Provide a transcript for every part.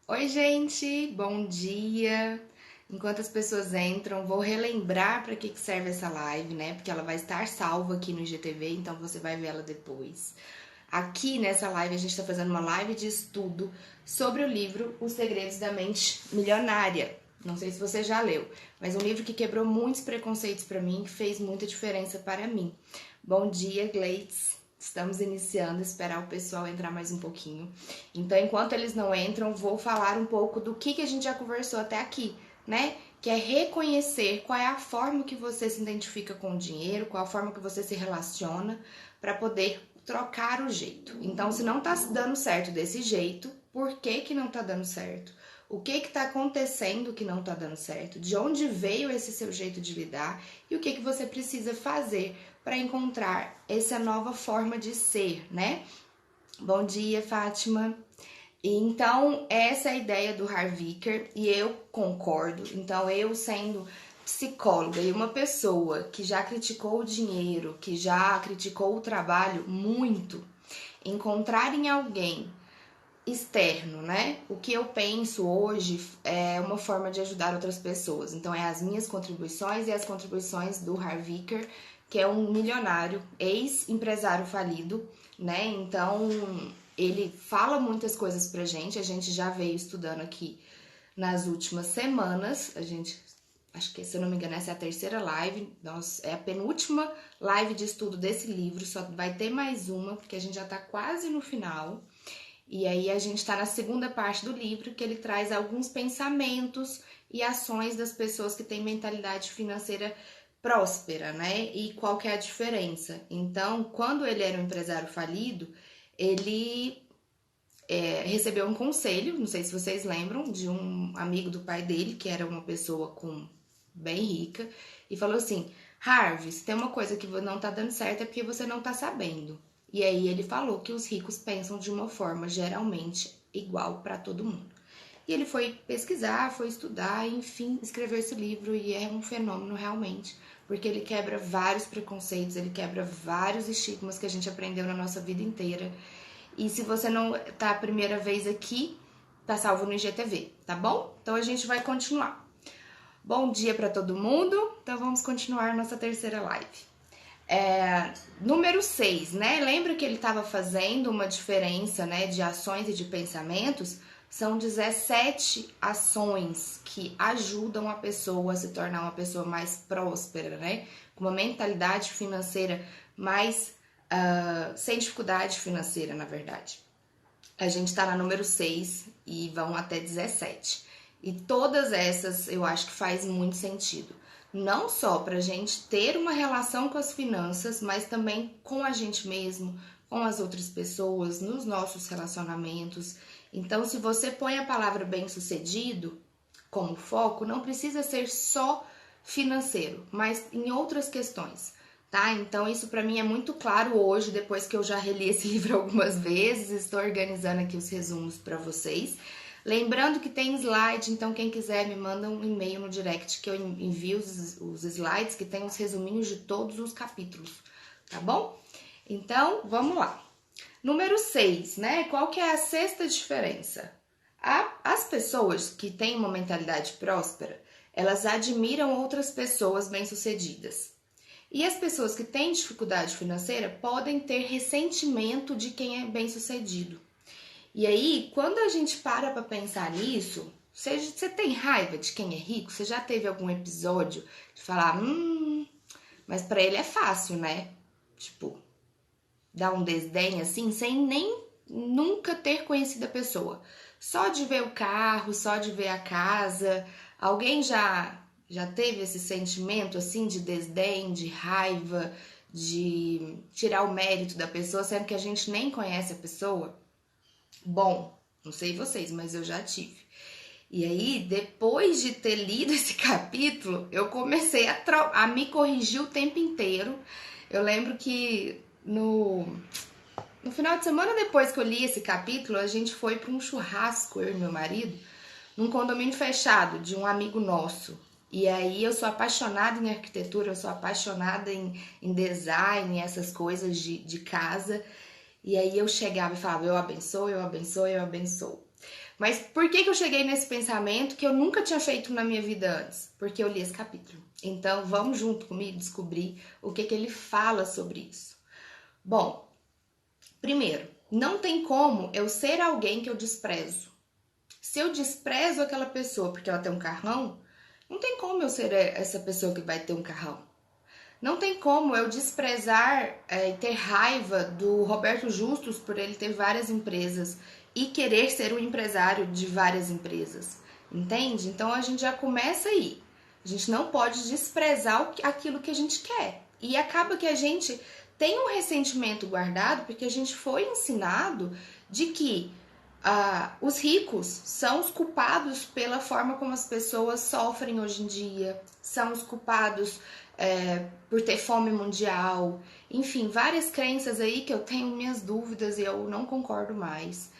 Oi, gente, bom dia. Enquanto as pessoas entram, vou relembrar para que serve essa live, né? Porque ela vai estar salva aqui no IGTV, então você vai ver ela depois. Aqui nessa live, a gente está fazendo uma live de estudo sobre o livro Os Segredos da Mente Milionária. Não sei se você já leu, mas um livro que quebrou muitos preconceitos para mim, que fez muita diferença para mim. Bom dia, Gleides. Estamos iniciando, esperar o pessoal entrar mais um pouquinho. Então, enquanto eles não entram, vou falar um pouco do que a gente já conversou até aqui, né? Que é reconhecer qual é a forma que você se identifica com o dinheiro, qual a forma que você se relaciona, para poder trocar o jeito. Então, se não tá dando certo desse jeito, por que não tá dando certo? O que tá acontecendo que não tá dando certo? De onde veio esse seu jeito de lidar? E o que você precisa fazer para encontrar essa nova forma de ser, né? Bom dia, Fátima. Então, essa é a ideia do Harvicker e eu concordo. Então, eu sendo psicóloga e uma pessoa que já criticou o dinheiro, que já criticou o trabalho muito, encontrar em alguém externo, né? O que eu penso hoje é uma forma de ajudar outras pessoas. Então, é as minhas contribuições e as contribuições do Harvicker, que é um milionário, ex-empresário falido, né? Então, ele fala muitas coisas pra gente, a gente já veio estudando aqui nas últimas semanas, a gente, acho que se eu não me engano essa é a terceira live, é a penúltima live de estudo desse livro, só vai ter mais uma, porque a gente já tá quase no final. E aí a gente está na segunda parte do livro, que ele traz alguns pensamentos e ações das pessoas que têm mentalidade financeira próspera, né? E qual que é a diferença? Então, quando ele era um empresário falido, ele recebeu um conselho, não sei se vocês lembram, de um amigo do pai dele, que era uma pessoa bem rica, e falou assim: Harvey, se tem uma coisa que não tá dando certo é porque você não tá sabendo. E aí ele falou que os ricos pensam de uma forma geralmente igual para todo mundo. E ele foi pesquisar, foi estudar, enfim, escreveu esse livro e é um fenômeno realmente, porque ele quebra vários preconceitos, ele quebra vários estigmas que a gente aprendeu na nossa vida inteira. E se você não tá a primeira vez aqui, tá salvo no IGTV, tá bom? Então a gente vai continuar. Bom dia para todo mundo. Então vamos continuar nossa terceira live. Número 6, né? Lembra que ele estava fazendo uma diferença, né, de ações e de pensamentos? São 17 ações que ajudam a pessoa a se tornar uma pessoa mais próspera, né? Com uma mentalidade financeira mais sem dificuldade financeira, na verdade. A gente está na número 6 e vão até 17. E todas essas eu acho que faz muito sentido. Não só para a gente ter uma relação com as finanças, mas também com a gente mesmo, com as outras pessoas, nos nossos relacionamentos. Então, se você põe a palavra bem-sucedido como foco, não precisa ser só financeiro, mas em outras questões, tá? Então isso para mim é muito claro hoje, depois que eu já reli esse livro algumas vezes, estou organizando aqui os resumos para vocês. Lembrando que tem slide, então quem quiser me manda um e-mail no direct que eu envio os slides que tem os resuminhos de todos os capítulos, tá bom? Então, vamos lá. Número 6, né? Qual que é a sexta diferença? As pessoas que têm uma mentalidade próspera, elas admiram outras pessoas bem-sucedidas. E as pessoas que têm dificuldade financeira podem ter ressentimento de quem é bem-sucedido. E aí, quando a gente para pensar nisso, você tem raiva de quem é rico? Você já teve algum episódio de falar, mas para ele é fácil, né? Tipo, dar um desdém assim, sem nem nunca ter conhecido a pessoa. Só de ver o carro, só de ver a casa. Alguém já teve esse sentimento assim de desdém, de raiva, de tirar o mérito da pessoa, sendo que a gente nem conhece a pessoa? Bom, não sei vocês, mas eu já tive. E aí, depois de ter lido esse capítulo, eu comecei a me corrigir o tempo inteiro. Eu lembro que no final de semana depois que eu li esse capítulo, a gente foi para um churrasco, eu e meu marido, num condomínio fechado de um amigo nosso. E aí eu sou apaixonada em arquitetura, eu sou apaixonada em design, essas coisas de casa. E aí eu chegava e falava, eu abençoo, eu abençoo, eu abençoo. Mas por que eu cheguei nesse pensamento que eu nunca tinha feito na minha vida antes? Porque eu li esse capítulo. Então, vamos junto comigo descobrir o que ele fala sobre isso. Bom, primeiro, não tem como eu ser alguém que eu desprezo. Se eu desprezo aquela pessoa porque ela tem um carrão, não tem como eu ser essa pessoa que vai ter um carrão. Não tem como eu desprezar e ter raiva do Roberto Justus por ele ter várias empresas e querer ser um empresário de várias empresas, entende? Então a gente já começa aí. A gente não pode desprezar aquilo que a gente quer. E acaba que a gente tem um ressentimento guardado porque a gente foi ensinado de que os ricos são os culpados pela forma como as pessoas sofrem hoje em dia, são os culpados por ter fome mundial, enfim, várias crenças aí que eu tenho minhas dúvidas e eu não concordo mais.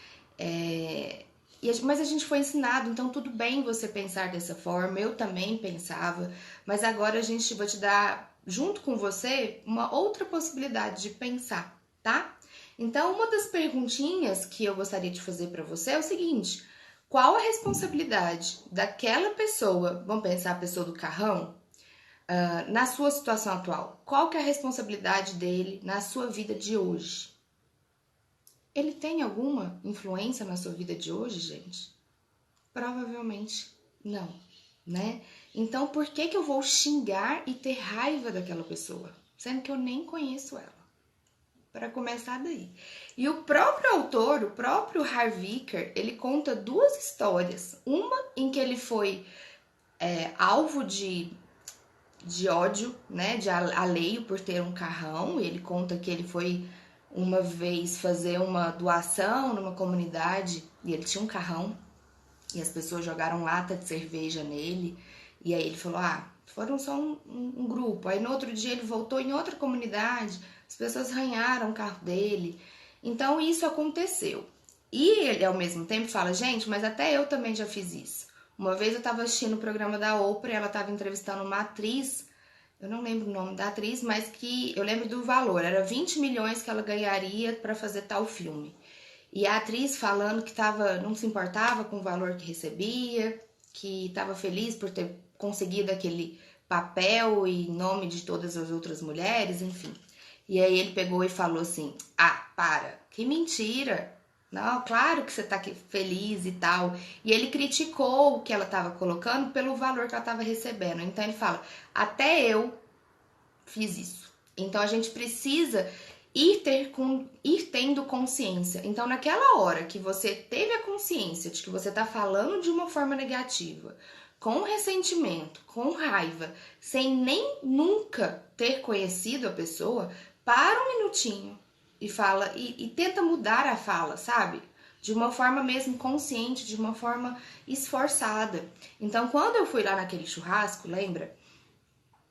Mas a gente foi ensinado, então tudo bem você pensar dessa forma, eu também pensava, mas agora vou te dar, junto com você, uma outra possibilidade de pensar, tá? Então, uma das perguntinhas que eu gostaria de fazer para você é o seguinte: qual a responsabilidade daquela pessoa, vamos pensar a pessoa do carrão, na sua situação atual? Qual que é a responsabilidade dele na sua vida de hoje? Ele tem alguma influência na sua vida de hoje, gente? Provavelmente não, né? Então, por que eu vou xingar e ter raiva daquela pessoa, sendo que eu nem conheço ela? Para começar daí. E o próprio autor, o próprio Harvicker, ele conta duas histórias. Uma em que ele foi alvo de ódio, né, de alheio por ter um carrão. Ele conta que ele foi uma vez fazer uma doação numa comunidade e ele tinha um carrão e as pessoas jogaram lata de cerveja nele. E aí ele falou, foram só um grupo. Aí no outro dia ele voltou em outra comunidade, as pessoas arranharam o carro dele. Então isso aconteceu. E ele ao mesmo tempo fala, gente, mas até eu também já fiz isso. Uma vez eu estava assistindo o programa da Oprah e ela estava entrevistando uma atriz, eu não lembro o nome da atriz, mas que eu lembro do valor, era 20 milhões que ela ganharia para fazer tal filme. E a atriz falando que não se importava com o valor que recebia, que estava feliz por ter conseguido aquele papel em nome de todas as outras mulheres, enfim. E aí ele pegou e falou assim, para, que mentira. Não, claro que você tá aqui feliz e tal. E ele criticou o que ela estava colocando pelo valor que ela estava recebendo. Então ele fala, até eu fiz isso. Então a gente precisa ir tendo consciência. Então, naquela hora que você teve a consciência de que você está falando de uma forma negativa, com ressentimento, com raiva, sem nem nunca ter conhecido a pessoa, para um minutinho e fala e tenta mudar a fala, sabe? De uma forma mesmo consciente, de uma forma esforçada. Então, quando eu fui lá naquele churrasco, lembra?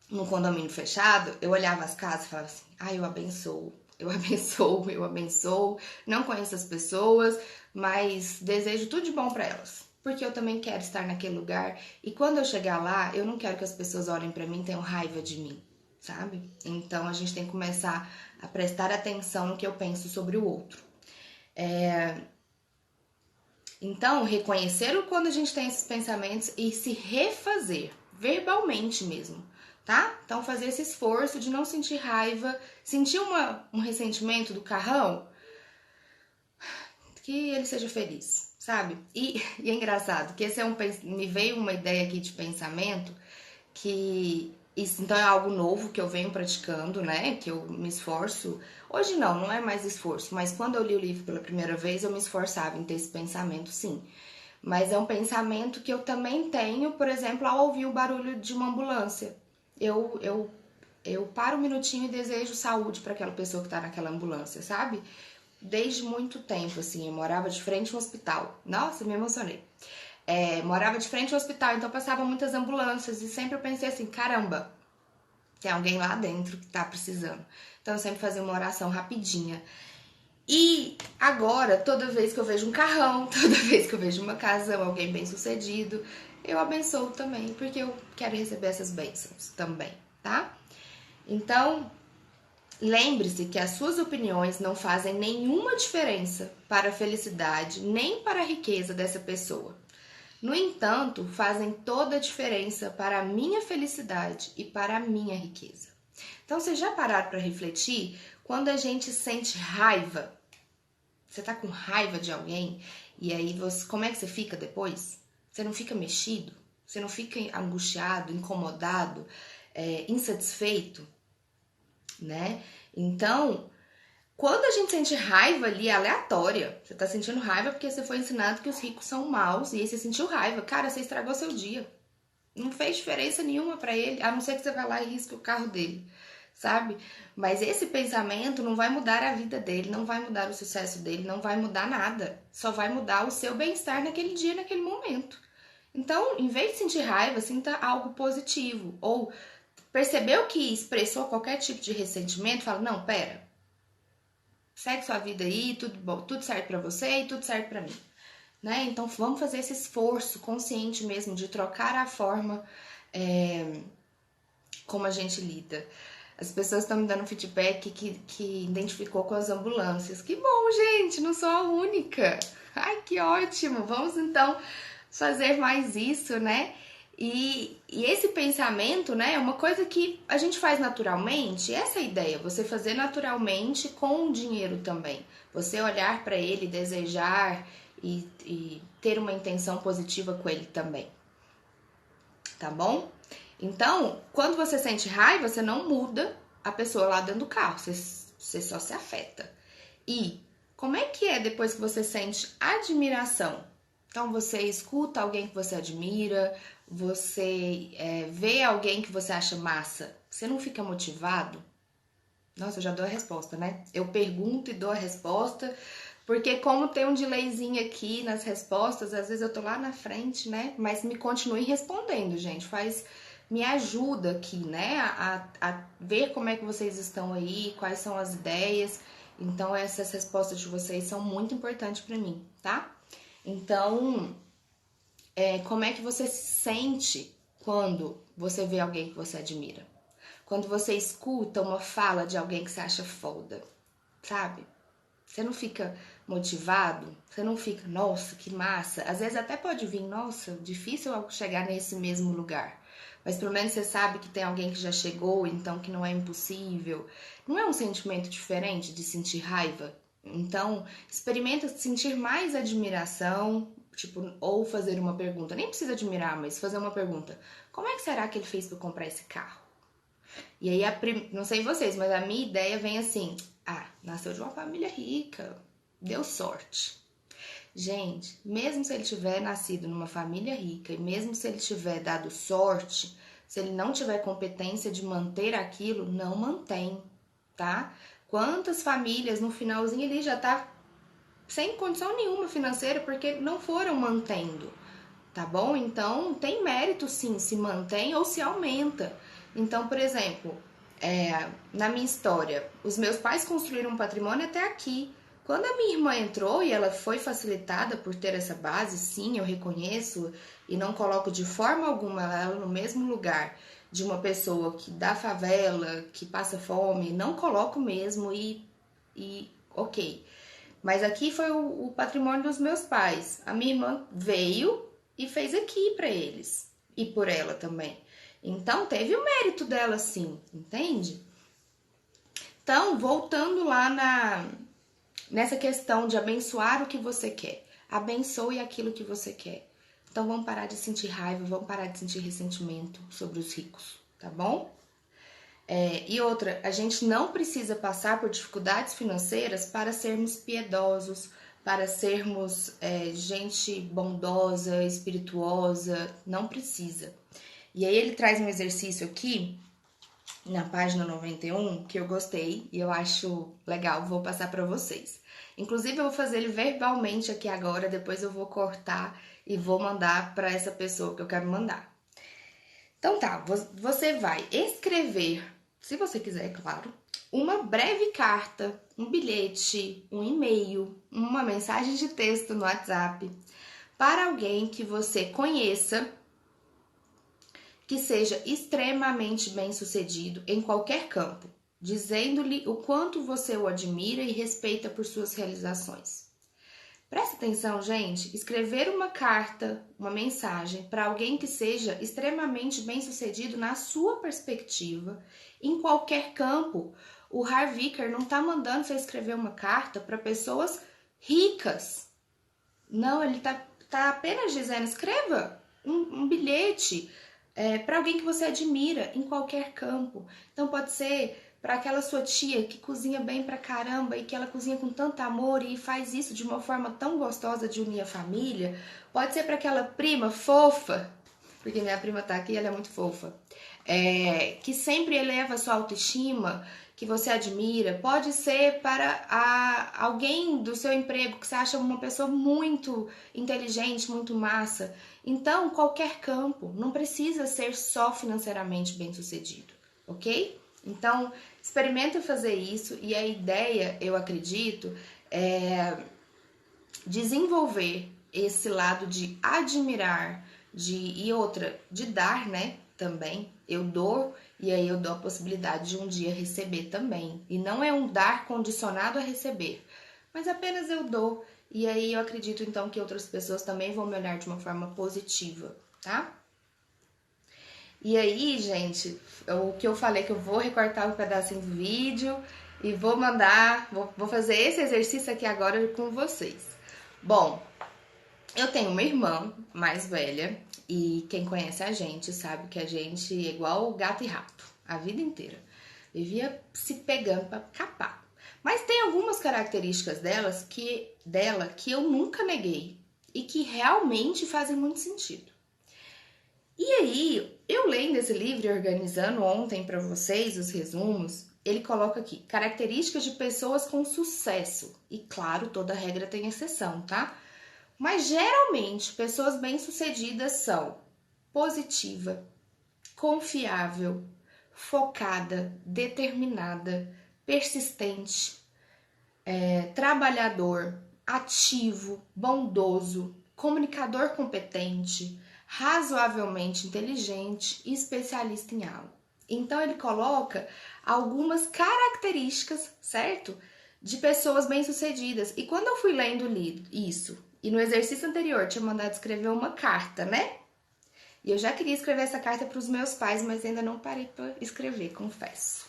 No condomínio fechado, eu olhava as casas e falava assim, eu abençoo. Eu abençoo, eu abençoo. Não conheço as pessoas, mas desejo tudo de bom para elas. Porque eu também quero estar naquele lugar. E quando eu chegar lá, eu não quero que as pessoas olhem para mim e tenham raiva de mim, sabe? Então a gente tem que começar a prestar atenção no que eu penso sobre o outro. Então, reconhecer quando a gente tem esses pensamentos e se refazer, verbalmente mesmo, tá? Então, fazer esse esforço de não sentir raiva, sentir um ressentimento do carrão, que ele seja feliz, sabe? E é engraçado, que me veio uma ideia aqui de pensamento que isso então é algo novo que eu venho praticando, né? Que eu me esforço. Hoje não é mais esforço, mas quando eu li o livro pela primeira vez, eu me esforçava em ter esse pensamento, sim. Mas é um pensamento que eu também tenho, por exemplo, ao ouvir o barulho de uma ambulância. Eu paro um minutinho e desejo saúde para aquela pessoa que tá naquela ambulância, sabe? Desde muito tempo, assim, eu morava de frente ao hospital. Nossa, me emocionei. Morava de frente ao hospital, então passavam muitas ambulâncias e sempre eu pensei assim, caramba, tem alguém lá dentro que tá precisando. Então eu sempre fazia uma oração rapidinha. E agora, toda vez que eu vejo um carrão, toda vez que eu vejo uma casa, alguém bem sucedido, eu abençoo também, porque eu quero receber essas bênçãos também, tá? Então, Lembre-se que as suas opiniões não fazem nenhuma diferença para a felicidade nem para a riqueza dessa pessoa. No entanto, fazem toda a diferença para a minha felicidade e para a minha riqueza. Então, vocês já pararam para refletir? Quando a gente sente raiva, você tá com raiva de alguém, e aí como é que você fica depois? Você não fica mexido? Você não fica angustiado, incomodado, insatisfeito, né? Então, quando a gente sente raiva ali, é aleatória. Você tá sentindo raiva porque você foi ensinado que os ricos são maus, e aí você sentiu raiva. Cara, você estragou seu dia. Não fez diferença nenhuma pra ele, a não ser que você vá lá e risque o carro dele, sabe? Mas esse pensamento não vai mudar a vida dele, não vai mudar o sucesso dele, não vai mudar nada. Só vai mudar o seu bem-estar naquele dia, naquele momento. Então, em vez de sentir raiva, sinta algo positivo. Ou percebeu que expressou qualquer tipo de ressentimento, fala, não, pera, segue sua vida aí, tudo bom, tudo certo pra você e tudo certo pra mim. Né? Então vamos fazer esse esforço consciente mesmo de trocar a forma como a gente lida. As pessoas estão me dando feedback que identificou com as ambulâncias. Que bom, gente, não sou a única. Ai, que ótimo. Vamos então fazer mais isso, né? E esse pensamento, né, é uma coisa que a gente faz naturalmente. Essa é a ideia, você fazer naturalmente com o dinheiro também. Você olhar para ele, desejar e ter uma intenção positiva com ele também. Tá bom? Então, quando você sente raiva, você não muda a pessoa lá dentro do carro, você só se afeta. E como é que é depois que você sente admiração? Então, você escuta alguém que você admira, você vê alguém que você acha massa, você não fica motivado? Nossa, eu já dou a resposta, né? Eu pergunto e dou a resposta, porque como tem um delayzinho aqui nas respostas, às vezes eu tô lá na frente, né? Mas me continue respondendo, gente. Me ajuda aqui, né? A ver como é que vocês estão aí, quais são as ideias. Então, essas respostas de vocês são muito importantes para mim, tá? Então, como é que você se sente quando você vê alguém que você admira? Quando você escuta uma fala de alguém que você acha foda, sabe? Você não fica motivado? Você não fica, nossa, que massa? Às vezes até pode vir, nossa, difícil eu chegar nesse mesmo lugar. Mas pelo menos você sabe que tem alguém que já chegou, então que não é impossível. Não é um sentimento diferente de sentir raiva? Então, experimenta sentir mais admiração, tipo, ou fazer uma pergunta. Nem precisa admirar, mas fazer uma pergunta. Como é que será que ele fez para comprar esse carro? E aí, não sei vocês, mas a minha ideia vem assim: nasceu de uma família rica, deu sorte. Gente, mesmo se ele tiver nascido numa família rica e mesmo se ele tiver dado sorte, se ele não tiver competência de manter aquilo, não mantém, tá? Quantas famílias no finalzinho ele já tá sem condição nenhuma financeira porque não foram mantendo, tá bom? Então, tem mérito sim, se mantém ou se aumenta. Então, por exemplo, na minha história, os meus pais construíram um patrimônio até aqui. Quando a minha irmã entrou e ela foi facilitada por ter essa base, sim, eu reconheço e não coloco de forma alguma ela no mesmo lugar de uma pessoa que da favela, que passa fome, não coloco mesmo ok. Mas aqui foi o patrimônio dos meus pais. A minha irmã veio e fez aqui para eles e por ela também. Então teve o mérito dela sim, entende? Então, voltando lá nessa questão de abençoar o que você quer. Abençoe aquilo que você quer. Então vamos parar de sentir raiva, vamos parar de sentir ressentimento sobre os ricos, tá bom? E outra, a gente não precisa passar por dificuldades financeiras para sermos piedosos, para sermos gente bondosa, espirituosa, não precisa. E aí ele traz um exercício aqui, na página 91, que eu gostei e eu acho legal, vou passar para vocês. Inclusive eu vou fazer ele verbalmente aqui agora, depois eu vou cortar e vou mandar para essa pessoa que eu quero mandar. Então tá, você vai escrever, se você quiser, é claro, uma breve carta, um bilhete, um e-mail, uma mensagem de texto no WhatsApp para alguém que você conheça, que seja extremamente bem-sucedido em qualquer campo. dizendo-lhe o quanto você o admira e respeita por suas realizações. Presta atenção, gente, escrever uma carta, uma mensagem para alguém que seja extremamente bem-sucedido na sua perspectiva, em qualquer campo. O Harv Eker não está mandando você escrever uma carta para pessoas ricas. Não, ele tá apenas dizendo, escreva um bilhete para alguém que você admira em qualquer campo. Então pode ser para aquela sua tia que cozinha bem pra caramba e que ela cozinha com tanto amor e faz isso de uma forma tão gostosa de unir a família. Pode ser para aquela prima fofa, porque minha prima tá aqui, ela é muito fofa, que sempre eleva a sua autoestima, que você admira. Pode ser para alguém do seu emprego que você acha uma pessoa muito inteligente, muito massa. Então, qualquer campo, não precisa ser só financeiramente bem-sucedido, ok? Então, experimenta fazer isso e a ideia, eu acredito, é desenvolver esse lado de admirar, de dar, né? Também eu dou e aí eu dou a possibilidade de um dia receber também. E não é um dar condicionado a receber, mas apenas eu dou. E aí eu acredito então que outras pessoas também vão me olhar de uma forma positiva, tá? E aí, gente, o que eu falei que eu vou recortar um pedacinho do vídeo e vou mandar, vou fazer esse exercício aqui agora com vocês. Bom, eu tenho uma irmã mais velha e quem conhece a gente sabe que a gente é igual gato e rato a vida inteira. Vivia se pegando pra capar. Mas tem algumas características dela que eu nunca neguei e que realmente fazem muito sentido. E aí, eu lendo esse livro e organizando ontem para vocês os resumos, ele coloca aqui, características de pessoas com sucesso. E claro, toda regra tem exceção, tá? Mas geralmente, pessoas bem-sucedidas são positiva, confiável, focada, determinada, persistente, trabalhador, ativo, bondoso, comunicador competente, razoavelmente inteligente e especialista em algo. Então ele coloca algumas características, certo? De pessoas bem-sucedidas. E quando eu fui lendo isso, e no exercício anterior tinha mandado escrever uma carta, né? E eu já queria escrever essa carta para os meus pais, mas ainda não parei para escrever, confesso.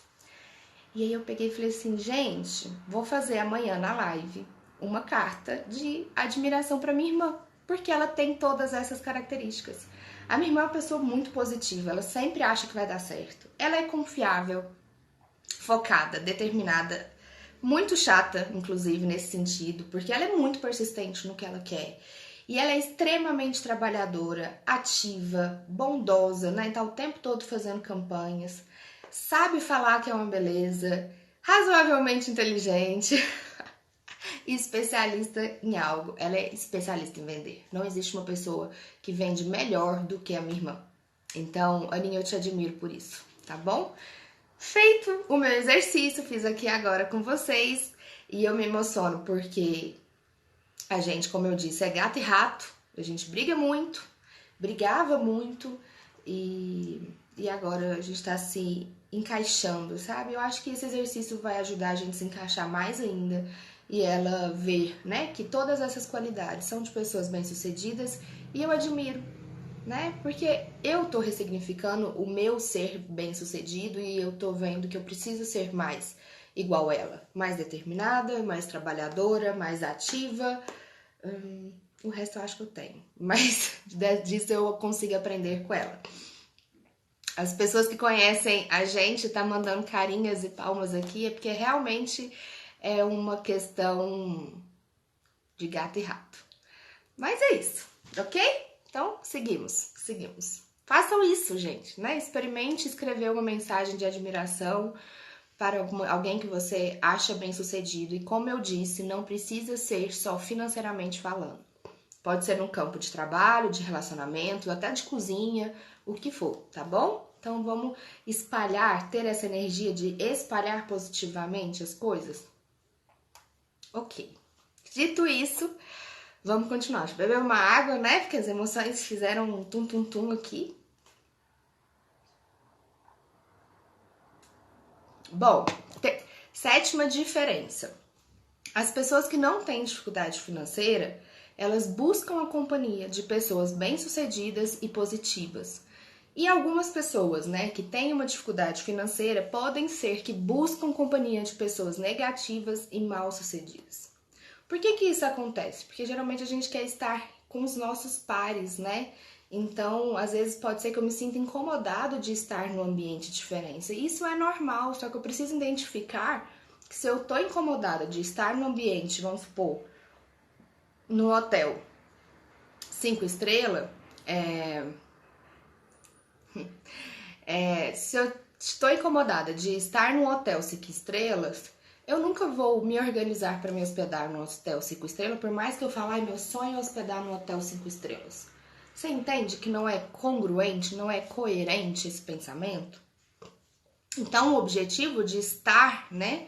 E aí eu peguei e falei assim, gente, vou fazer amanhã na live uma carta de admiração para minha irmã, porque ela tem todas essas características. A minha irmã é uma pessoa muito positiva, ela sempre acha que vai dar certo. Ela é confiável, focada, determinada, muito chata, inclusive, nesse sentido, porque ela é muito persistente no que ela quer. E ela é extremamente trabalhadora, ativa, bondosa, né? Tá o tempo todo fazendo campanhas. Sabe falar que é uma beleza, razoavelmente inteligente e especialista em algo. Ela é especialista em vender. Não existe uma pessoa que vende melhor do que a minha irmã. Então, Aninha, eu te admiro por isso, tá bom? Feito o meu exercício, fiz aqui agora com vocês e eu me emociono porque a gente, como eu disse, é gato e rato, a gente briga muito, brigava muito e agora a gente tá se encaixando, sabe? Eu acho que esse exercício vai ajudar a gente a se encaixar mais ainda e ela ver, né, que todas essas qualidades são de pessoas bem-sucedidas e eu admiro, né? Porque eu tô ressignificando o meu ser bem-sucedido e eu tô vendo que eu preciso ser mais igual ela, mais determinada, mais trabalhadora, mais ativa. O resto eu acho que eu tenho, mas disso eu consigo aprender com ela. As pessoas que conhecem a gente tá mandando carinhas e palmas aqui, é porque realmente é uma questão de gato e rato. Mas é isso, ok? Então, seguimos. Façam isso, gente, né? Experimente escrever uma mensagem de admiração para alguém que você acha bem-sucedido. E como eu disse, não precisa ser só financeiramente falando. Pode ser no campo de trabalho, de relacionamento, até de cozinha, o que for, tá bom? Então vamos espalhar, ter essa energia de espalhar positivamente as coisas? Ok. Dito isso, vamos continuar. Deixa eu beber uma água, né? Porque as emoções fizeram um tum-tum-tum aqui. Bom, Sétima diferença. As pessoas que não têm dificuldade financeira, elas buscam a companhia de pessoas bem-sucedidas e positivas. E algumas pessoas, né, que têm uma dificuldade financeira podem ser que buscam companhia de pessoas negativas e mal-sucedidas. Por que isso acontece? Porque geralmente a gente quer estar com os nossos pares, né? Então, às vezes pode ser que eu me sinta incomodado de estar num ambiente diferente. Isso é normal, só que eu preciso identificar que se eu tô incomodada de estar no ambiente, vamos supor, no hotel 5 estrelas, se eu estou incomodada de estar num hotel 5 estrelas, eu nunca vou me organizar para me hospedar no hotel 5 estrelas, por mais que eu fale, meu sonho é hospedar no hotel 5 estrelas. Você entende que não é congruente, não é coerente esse pensamento? Então, o objetivo de estar, né,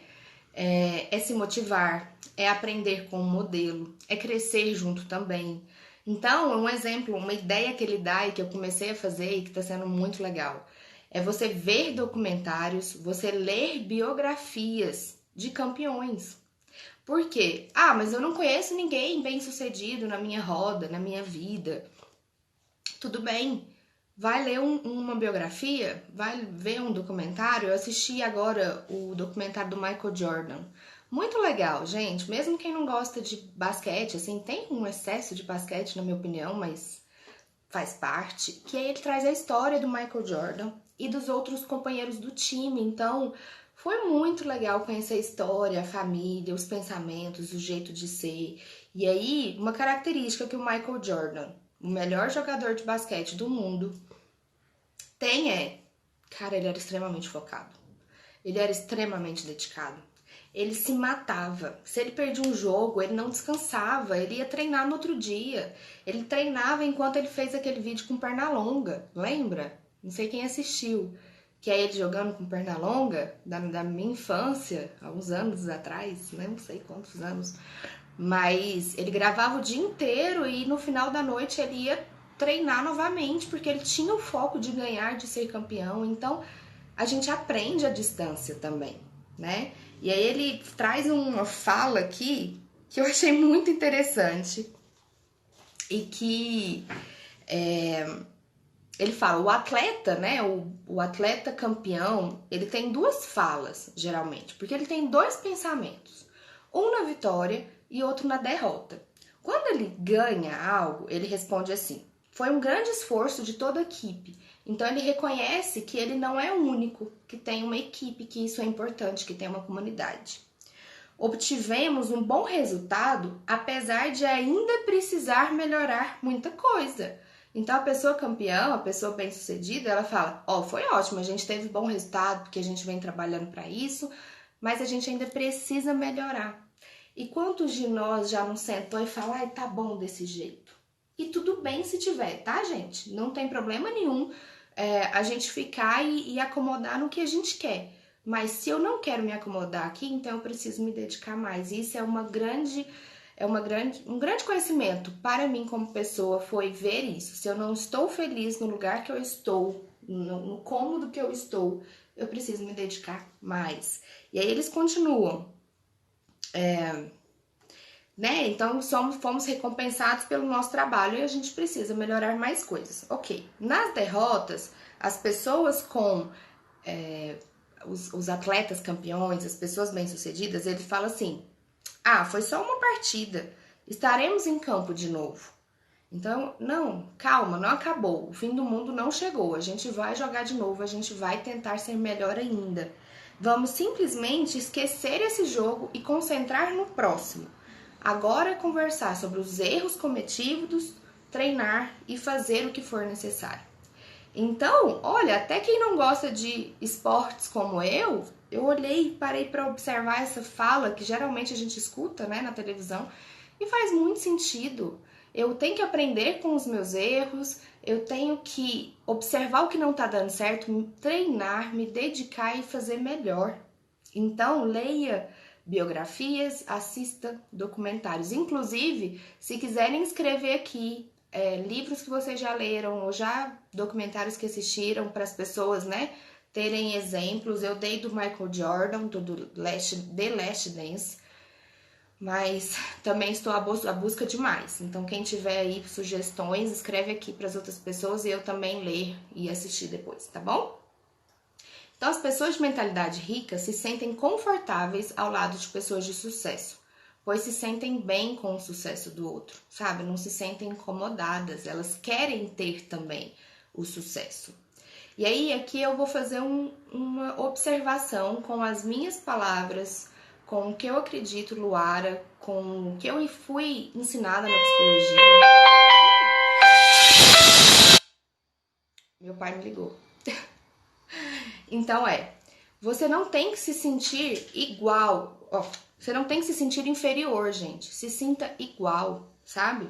é se motivar, é aprender com o modelo, é crescer junto também. Então, um exemplo, uma ideia que ele dá e que eu comecei a fazer e que está sendo muito legal, é você ver documentários, você ler biografias de campeões. Por quê? Ah, mas eu não conheço ninguém bem-sucedido na minha roda, na minha vida. Tudo bem, vai ler uma biografia, vai ver um documentário. Eu assisti agora o documentário do Michael Jordan. Muito legal, gente. Mesmo quem não gosta de basquete, assim, tem um excesso de basquete, na minha opinião, mas faz parte. Que aí ele traz a história do Michael Jordan e dos outros companheiros do time. Então, foi muito legal conhecer a história, a família, os pensamentos, o jeito de ser. E aí, uma característica que o Michael Jordan, o melhor jogador de basquete do mundo, tem cara, ele era extremamente focado. Ele era extremamente dedicado. Ele se matava. Se ele perdia um jogo, ele não descansava. Ele ia treinar no outro dia. Ele treinava enquanto ele fez aquele vídeo com perna longa. Lembra? Não sei quem assistiu. Que é ele jogando com perna longa da minha infância, há uns anos atrás, né? Não sei quantos anos. Mas ele gravava o dia inteiro e no final da noite ele ia treinar novamente, porque ele tinha o foco de ganhar, de ser campeão. Então, a gente aprende a distância também, né? E aí ele traz uma fala aqui que eu achei muito interessante e que ele fala, o atleta, né? O atleta campeão, ele tem duas falas, geralmente, porque ele tem dois pensamentos, um na vitória e outro na derrota. Quando ele ganha algo, ele responde assim: foi um grande esforço de toda a equipe. Então ele reconhece que ele não é o único, que tem uma equipe, que isso é importante, que tem uma comunidade. Obtivemos um bom resultado, apesar de ainda precisar melhorar muita coisa. Então a pessoa campeã, a pessoa bem-sucedida, ela fala: foi ótimo, a gente teve bom resultado porque a gente vem trabalhando para isso, mas a gente ainda precisa melhorar. E quantos de nós já não sentou e falou: tá bom desse jeito? E tudo bem se tiver, tá, gente? Não tem problema nenhum a gente ficar e acomodar no que a gente quer. Mas se eu não quero me acomodar aqui, então eu preciso me dedicar mais. Isso é um grande conhecimento para mim como pessoa, foi ver isso. Se eu não estou feliz no lugar que eu estou, no cômodo que eu estou, eu preciso me dedicar mais. E aí eles continuam. Né? Então fomos recompensados pelo nosso trabalho e a gente precisa melhorar mais coisas. Ok. Nas derrotas, as pessoas com os atletas campeões, as pessoas bem-sucedidas, ele fala assim: foi só uma partida, estaremos em campo de novo. Então, não, calma, não acabou, o fim do mundo não chegou, a gente vai jogar de novo, a gente vai tentar ser melhor ainda. Vamos simplesmente esquecer esse jogo e concentrar no próximo. Agora é conversar sobre os erros cometidos, treinar e fazer o que for necessário. Então, olha, até quem não gosta de esportes como eu olhei e parei para observar essa fala que geralmente a gente escuta, né, na televisão, e faz muito sentido. Eu tenho que aprender com os meus erros, eu tenho que observar o que não está dando certo, treinar, me dedicar e fazer melhor. Então, leia biografias, assista documentários. Inclusive, se quiserem escrever aqui livros que vocês já leram ou já documentários que assistiram para as pessoas, né, terem exemplos. Eu dei do Michael Jordan, The Last Dance, mas também estou à busca de mais. Então, quem tiver aí sugestões, escreve aqui para as outras pessoas e eu também ler e assistir depois, tá bom? Então, as pessoas de mentalidade rica se sentem confortáveis ao lado de pessoas de sucesso, pois se sentem bem com o sucesso do outro, sabe? Não se sentem incomodadas, elas querem ter também o sucesso. E aí, aqui eu vou fazer uma observação com as minhas palavras, com o que eu acredito, Luara, com o que eu fui ensinada na psicologia. Meu pai me ligou. Então você não tem que se sentir igual, você não tem que se sentir inferior, gente. Se sinta igual, sabe?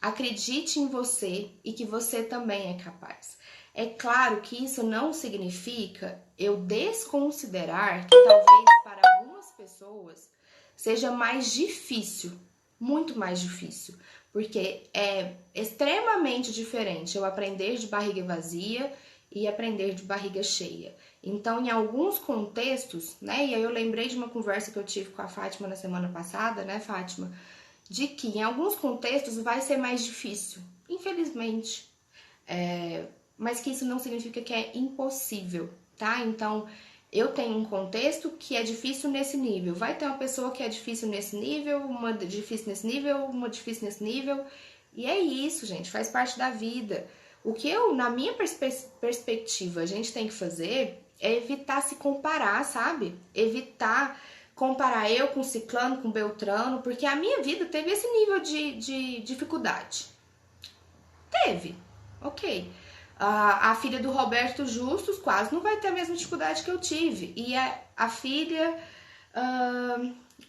Acredite em você e que você também é capaz. É claro que isso não significa eu desconsiderar que talvez para algumas pessoas seja mais difícil, muito mais difícil, porque é extremamente diferente eu aprender de barriga vazia e aprender de barriga cheia. Então, em alguns contextos, né, e aí eu lembrei de uma conversa que eu tive com a Fátima na semana passada, né, Fátima, de que em alguns contextos vai ser mais difícil, infelizmente, mas que isso não significa que é impossível, tá? Então, eu tenho um contexto que é difícil nesse nível, vai ter uma pessoa que é difícil nesse nível, uma difícil nesse nível, uma difícil nesse nível, e é isso, gente, faz parte da vida. O que na minha perspectiva, a gente tem que fazer é evitar se comparar, sabe? Evitar comparar eu com ciclano, com beltrano, porque a minha vida teve esse nível de dificuldade. Teve, ok. A filha do Roberto Justus quase não vai ter a mesma dificuldade que eu tive. E a filha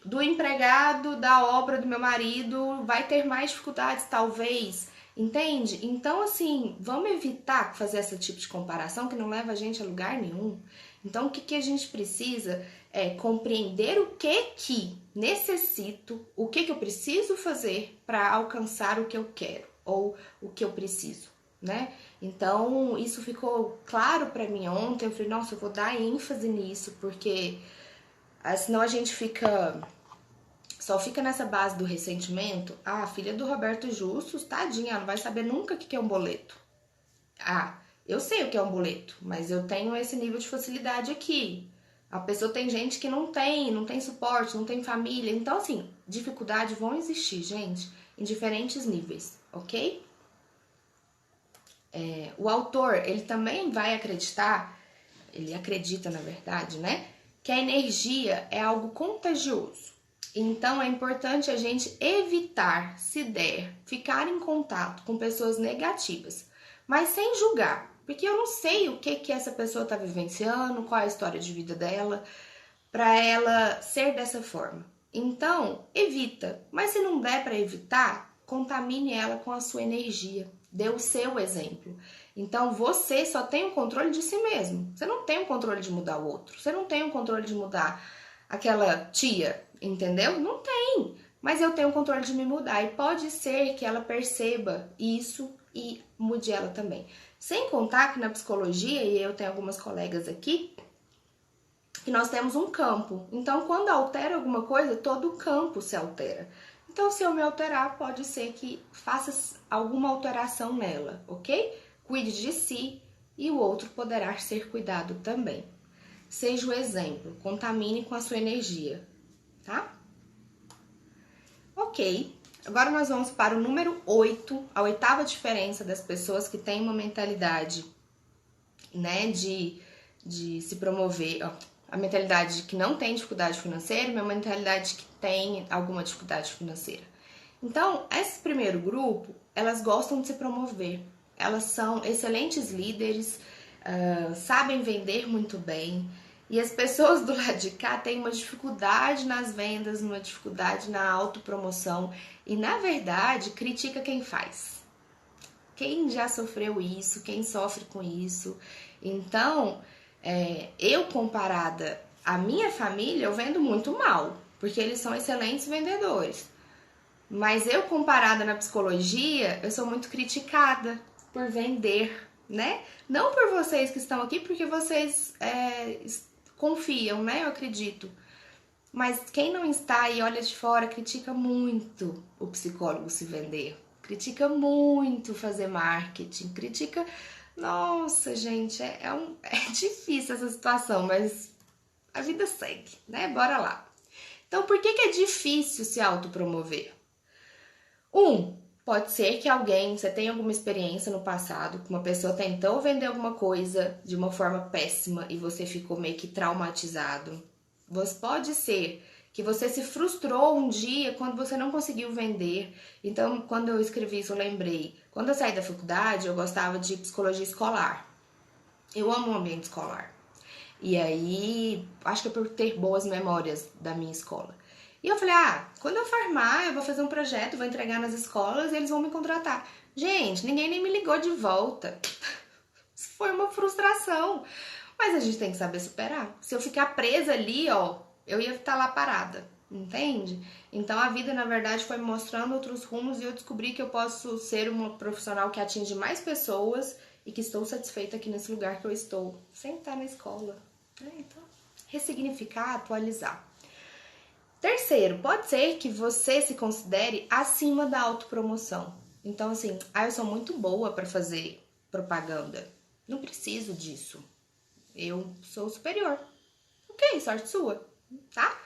do empregado da obra do meu marido vai ter mais dificuldades, talvez. Entende? Então, assim, vamos evitar fazer esse tipo de comparação que não leva a gente a lugar nenhum. Então, o que a gente precisa é compreender o que necessito, o que eu preciso fazer para alcançar o que eu quero ou o que eu preciso, né? Então, isso ficou claro para mim ontem. Eu falei, nossa, eu vou dar ênfase nisso, porque senão a gente só fica nessa base do ressentimento. Ah, a filha do Roberto Justus, tadinha, não vai saber nunca o que é um boleto. Ah, eu sei o que é um boleto, mas eu tenho esse nível de facilidade aqui. A pessoa tem gente que não tem suporte, não tem família. Então, assim, dificuldades vão existir, gente, em diferentes níveis, ok? O autor, ele também vai acreditar, ele acredita, na verdade, né? Que a energia é algo contagioso. Então, é importante a gente evitar, se der, ficar em contato com pessoas negativas, mas sem julgar, porque eu não sei o que essa pessoa está vivenciando, qual é a história de vida dela, para ela ser dessa forma. Então, evita, mas se não der para evitar, contamine ela com a sua energia, dê o seu exemplo. Então, você só tem o controle de si mesmo, você não tem o controle de mudar o outro, você não tem o controle de mudar aquela tia, entendeu? Não tem. Mas eu tenho o controle de me mudar. E pode ser que ela perceba isso e mude ela também. Sem contar que na psicologia, e eu tenho algumas colegas aqui, que nós temos um campo. Então, quando altera alguma coisa, todo o campo se altera. Então, se eu me alterar, pode ser que faça alguma alteração nela, ok? Cuide de si e o outro poderá ser cuidado também. Seja o exemplo, contamine com a sua energia, tá? Ok, agora nós vamos para o número 8, a oitava diferença das pessoas que têm uma mentalidade, né, de se promover, a mentalidade que não tem dificuldade financeira e uma mentalidade que tem alguma dificuldade financeira. Então, esse primeiro grupo, elas gostam de se promover, elas são excelentes líderes, sabem vender muito bem, e as pessoas do lado de cá têm uma dificuldade nas vendas, uma dificuldade na autopromoção e, na verdade, critica quem faz. Quem já sofreu isso, quem sofre com isso. Então, eu comparada à minha família, eu vendo muito mal, porque eles são excelentes vendedores. Mas eu comparada na psicologia, eu sou muito criticada por vender, né? Não por vocês que estão aqui, porque vocês confiam, né? Eu acredito. Mas quem não está e olha de fora critica muito o psicólogo se vender. Critica muito fazer marketing. Critica. Nossa, gente, é difícil essa situação, mas a vida segue, né? Bora lá. Então, por que é difícil se autopromover? Pode ser que você tenha alguma experiência no passado, que uma pessoa tentou vender alguma coisa de uma forma péssima e você ficou meio que traumatizado. Pode ser que você se frustrou um dia quando você não conseguiu vender. Então, quando eu escrevi isso, eu lembrei. Quando eu saí da faculdade, eu gostava de psicologia escolar. Eu amo o ambiente escolar. E aí, acho que é por ter boas memórias da minha escola. E eu falei, quando eu formar, eu vou fazer um projeto, vou entregar nas escolas e eles vão me contratar. Gente, ninguém nem me ligou de volta. Isso foi uma frustração. Mas a gente tem que saber superar. Se eu ficar presa ali, eu ia estar lá parada, entende? Então a vida, na verdade, foi me mostrando outros rumos e eu descobri que eu posso ser uma profissional que atinge mais pessoas e que estou satisfeita aqui nesse lugar que eu estou, sem estar na escola. Então, ressignificar, atualizar. Terceiro, pode ser que você se considere acima da autopromoção. Então, assim, eu sou muito boa para fazer propaganda. Não preciso disso. Eu sou superior. Ok, sorte sua, tá?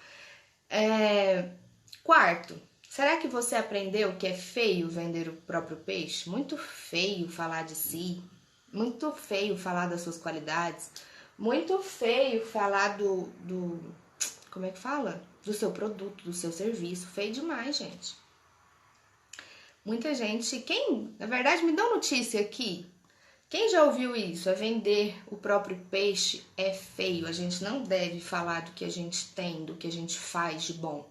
Quarto, será que você aprendeu que é feio vender o próprio peixe? Muito feio falar de si. Muito feio falar das suas qualidades. Muito feio falar como é que fala? Do seu produto, do seu serviço. Feio demais, gente. Muita gente, na verdade, me dá notícia aqui. Quem já ouviu isso? É vender o próprio peixe é feio. A gente não deve falar do que a gente tem, do que a gente faz de bom.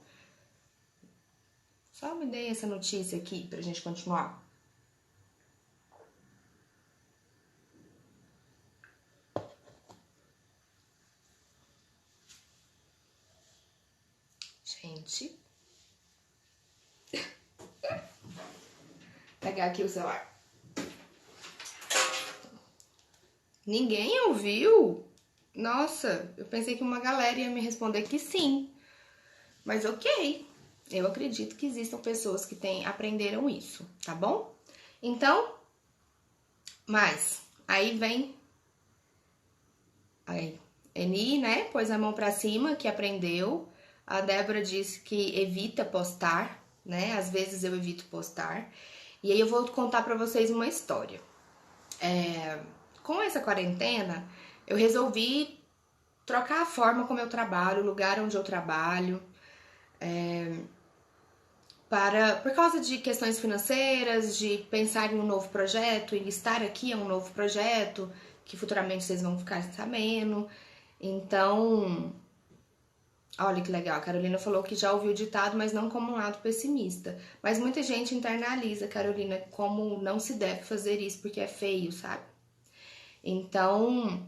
Só me dê essa notícia aqui pra gente continuar. Gente. Pegar aqui o celular. Ninguém ouviu? Nossa, eu pensei que uma galera ia me responder que sim. Mas ok, eu acredito que existam pessoas que aprenderam isso, tá bom? Então, aí vem Eni, né? Pôs a mão pra cima, que aprendeu. A Débora disse que evita postar, né? Às vezes eu evito postar. E aí eu vou contar pra vocês uma história. Com essa quarentena, eu resolvi trocar a forma como eu trabalho, o lugar onde eu trabalho, por causa de questões financeiras, de pensar em um novo projeto, e estar aqui é um novo projeto, que futuramente vocês vão ficar sabendo. Então, olha que legal, a Carolina falou que já ouviu o ditado, mas não como um lado pessimista. Mas muita gente internaliza, Carolina, como não se deve fazer isso, porque é feio, sabe? Então,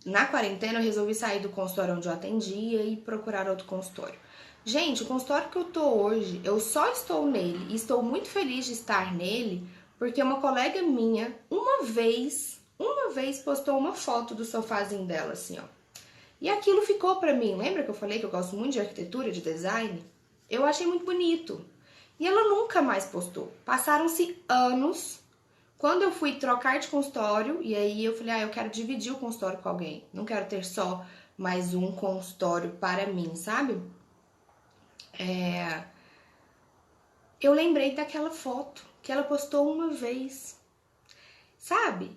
na quarentena eu resolvi sair do consultório onde eu atendia e procurar outro consultório. Gente, o consultório que eu tô hoje, eu só estou nele e estou muito feliz de estar nele, porque uma colega minha, uma vez postou uma foto do sofazinho dela, assim, ó. E aquilo ficou pra mim. Lembra que eu falei que eu gosto muito de arquitetura, de design? Eu achei muito bonito. E ela nunca mais postou. Passaram-se anos. Quando eu fui trocar de consultório, e aí eu falei, eu quero dividir o consultório com alguém. Não quero ter só mais um consultório para mim, sabe? Eu lembrei daquela foto que ela postou uma vez. Sabe?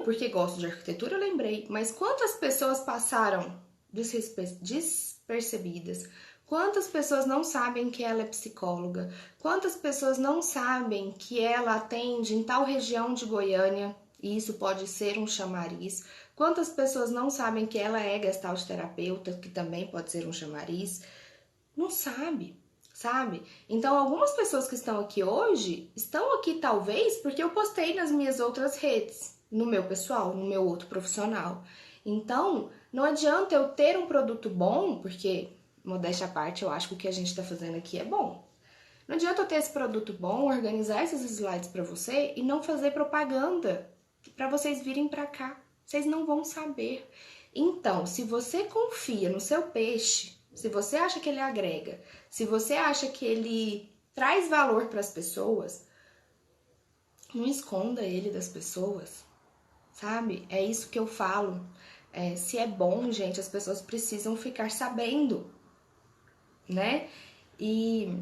Porque gosto de arquitetura, eu lembrei. Mas quantas pessoas passaram despercebidas? Quantas pessoas não sabem que ela é psicóloga? Quantas pessoas não sabem que ela atende em tal região de Goiânia? E isso pode ser um chamariz. Quantas pessoas não sabem que ela é gestalt terapeuta, que também pode ser um chamariz? Não sabe. Então, algumas pessoas que estão aqui hoje, estão aqui talvez porque eu postei nas minhas outras redes, no meu pessoal, no meu outro profissional. Então, não adianta eu ter um produto bom, porque, modéstia à parte, eu acho que o que a gente está fazendo aqui é bom. Não adianta eu ter esse produto bom, organizar esses slides para você e não fazer propaganda, para vocês virem para cá. Vocês não vão saber. Então, se você confia no seu peixe, se você acha que ele agrega, se você acha que ele traz valor para as pessoas, não esconda ele das pessoas, sabe? É isso que eu falo. Se é bom, gente, as pessoas precisam ficar sabendo, né? E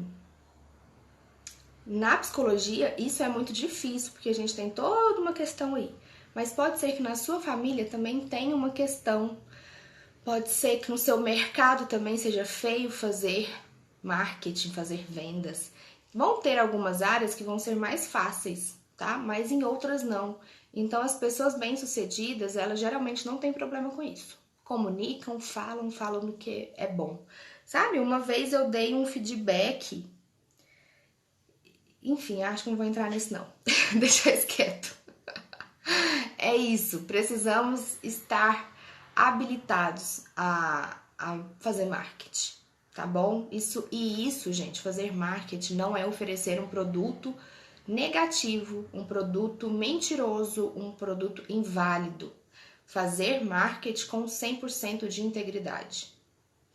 na psicologia, isso é muito difícil, porque a gente tem toda uma questão aí. Mas pode ser que na sua família também tenha uma questão. Pode ser que no seu mercado também seja feio fazer marketing, fazer vendas. Vão ter algumas áreas que vão ser mais fáceis, tá? Mas em outras não. Então as pessoas bem-sucedidas, elas geralmente não têm problema com isso. Comunicam, falam do que é bom. Sabe, uma vez eu dei um feedback. Enfim, acho que não vou entrar nisso não. Deixa isso quieto. É isso, precisamos estar habilitados a fazer marketing, tá bom? Isso, gente, fazer marketing não é oferecer um produto negativo, um produto mentiroso, um produto inválido. Fazer marketing com 100% de integridade,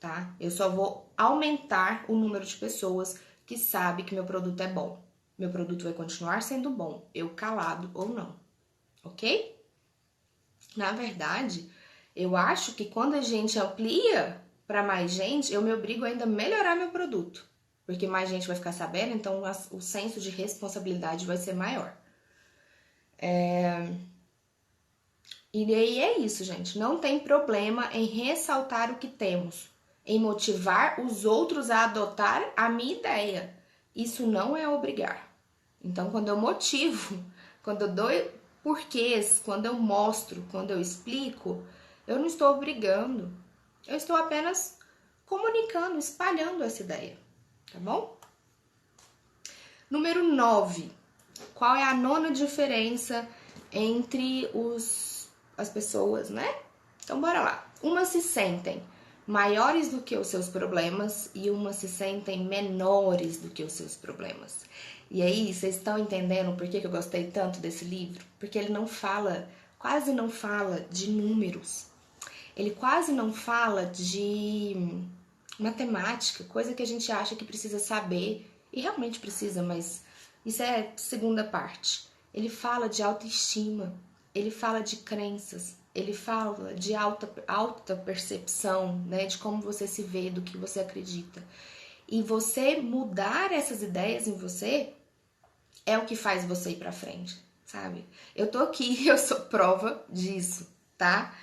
tá? Eu só vou aumentar o número de pessoas que sabe que meu produto é bom. Meu produto vai continuar sendo bom, eu calado ou não, ok? Na verdade, eu acho que quando a gente amplia para mais gente, eu me obrigo ainda a melhorar meu produto. Porque mais gente vai ficar sabendo, então o senso de responsabilidade vai ser maior. E daí é isso, gente. Não tem problema em ressaltar o que temos, em motivar os outros a adotar a minha ideia. Isso não é obrigar. Então, quando eu motivo, quando eu dou porquês, quando eu mostro, quando eu explico, eu não estou obrigando. Eu estou apenas comunicando, espalhando essa ideia, tá bom? Número 9. Qual é a nona diferença entre as pessoas, né? Então, bora lá. Umas se sentem maiores do que os seus problemas e umas se sentem menores do que os seus problemas. E aí, vocês estão entendendo por que eu gostei tanto desse livro? Porque ele não fala, quase não fala de números. Ele quase não fala de matemática, coisa que a gente acha que precisa saber, e realmente precisa, mas isso é segunda parte. Ele fala de autoestima, ele fala de crenças, ele fala de alta percepção, né, de como você se vê, do que você acredita. E você mudar essas ideias em você é o que faz você ir pra frente, sabe? Eu tô aqui, eu sou prova disso, tá?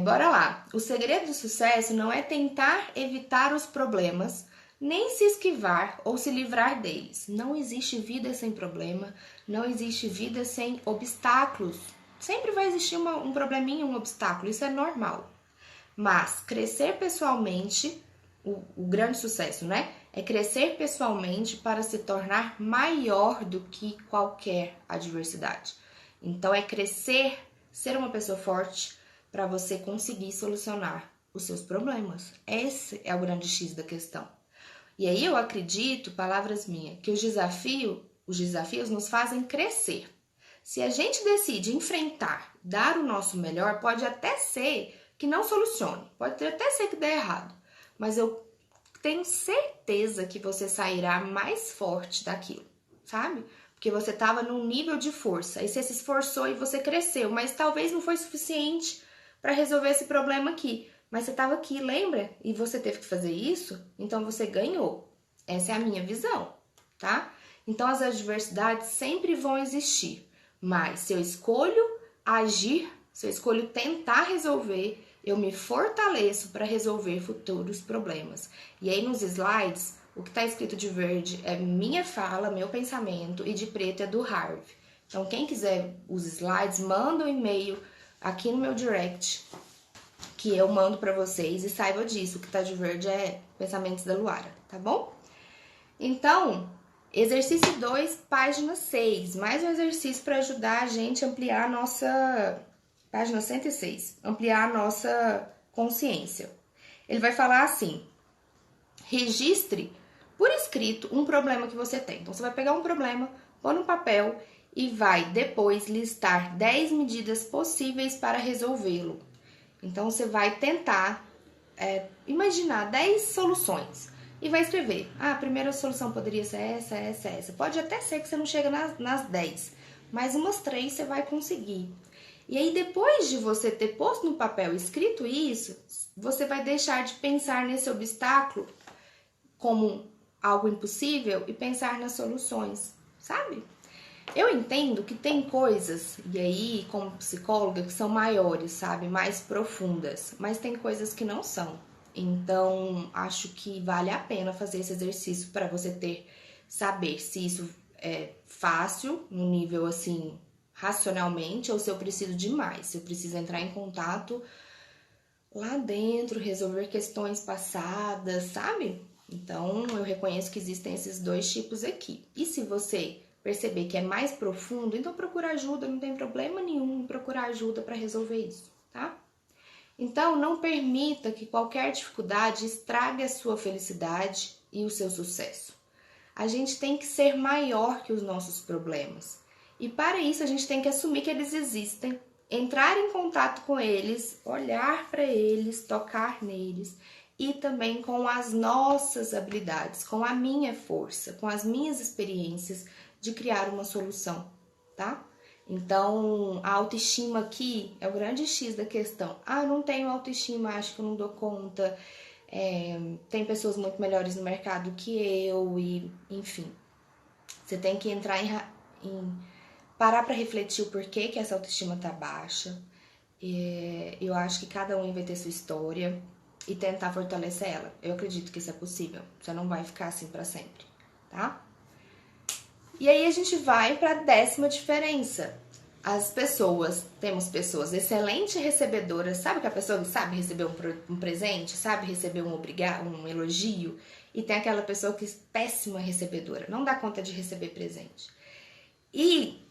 Bora lá. O segredo do sucesso não é tentar evitar os problemas, nem se esquivar ou se livrar deles. Não existe vida sem problema, não existe vida sem obstáculos. Sempre vai existir um probleminha, um obstáculo, isso é normal. Mas crescer pessoalmente, o grande sucesso, né? É crescer pessoalmente para se tornar maior do que qualquer adversidade. Então é crescer, ser uma pessoa forte para você conseguir solucionar os seus problemas. Esse é o grande X da questão. E aí eu acredito, palavras minhas, que os desafios nos fazem crescer. Se a gente decide enfrentar, dar o nosso melhor, pode até ser que não solucione, pode até ser que dê errado, mas eu tenho certeza que você sairá mais forte daquilo, sabe? Porque você estava num nível de força, aí você se esforçou e você cresceu, mas talvez não foi suficiente para resolver esse problema aqui. Mas você estava aqui, lembra? E você teve que fazer isso, então você ganhou. Essa é a minha visão, tá? Então as adversidades sempre vão existir, mas se eu escolho agir, se eu escolho tentar resolver, eu me fortaleço para resolver futuros problemas. E aí nos slides, o que está escrito de verde é minha fala, meu pensamento, e de preto é do Harvey. Então quem quiser os slides, manda um e-mail aqui no meu direct, que eu mando para vocês, e saiba disso, o que tá de verde é pensamentos da Luara, tá bom? Então, exercício 2, página 6, mais um exercício para ajudar a gente a ampliar a nossa... Página 106, ampliar a nossa consciência. Ele vai falar assim: registre por escrito um problema que você tem. Então, você vai pegar um problema, pôr no papel e vai depois listar 10 medidas possíveis para resolvê-lo. Então você vai tentar imaginar 10 soluções e vai escrever: a primeira solução poderia ser essa, essa, essa. Pode até ser que você não chega nas 10, mas umas 3 você vai conseguir. E aí, depois de você ter posto no papel escrito isso, você vai deixar de pensar nesse obstáculo como algo impossível e pensar nas soluções, sabe? Eu entendo que tem coisas, e aí, como psicóloga, que são maiores, sabe? Mais profundas, mas tem coisas que não são. Então, acho que vale a pena fazer esse exercício para você saber se isso é fácil, no nível assim, racionalmente, ou se eu preciso de mais, se eu preciso entrar em contato lá dentro, resolver questões passadas, sabe? Então, eu reconheço que existem esses dois tipos aqui. E se você perceber que é mais profundo, então procura ajuda, não tem problema nenhum em procurar ajuda para resolver isso, tá? Então, não permita que qualquer dificuldade estrague a sua felicidade e o seu sucesso. A gente tem que ser maior que os nossos problemas. E para isso, a gente tem que assumir que eles existem, entrar em contato com eles, olhar para eles, tocar neles e também com as nossas habilidades, com a minha força, com as minhas experiências de criar uma solução, tá? Então, a autoestima aqui é o grande X da questão. Ah, não tenho autoestima, acho que eu não dou conta. Tem pessoas muito melhores no mercado que eu e, enfim. Você tem que entrar em parar para refletir o porquê que essa autoestima tá baixa. Eu acho que cada um vai ter sua história e tentar fortalecer ela. Eu acredito que isso é possível. Você não vai ficar assim para sempre, tá? E aí a gente vai para a 10ª diferença. Temos pessoas excelentes recebedoras, sabe que a pessoa sabe receber um presente, sabe receber um elogio, e tem aquela pessoa que é péssima recebedora, não dá conta de receber presente. E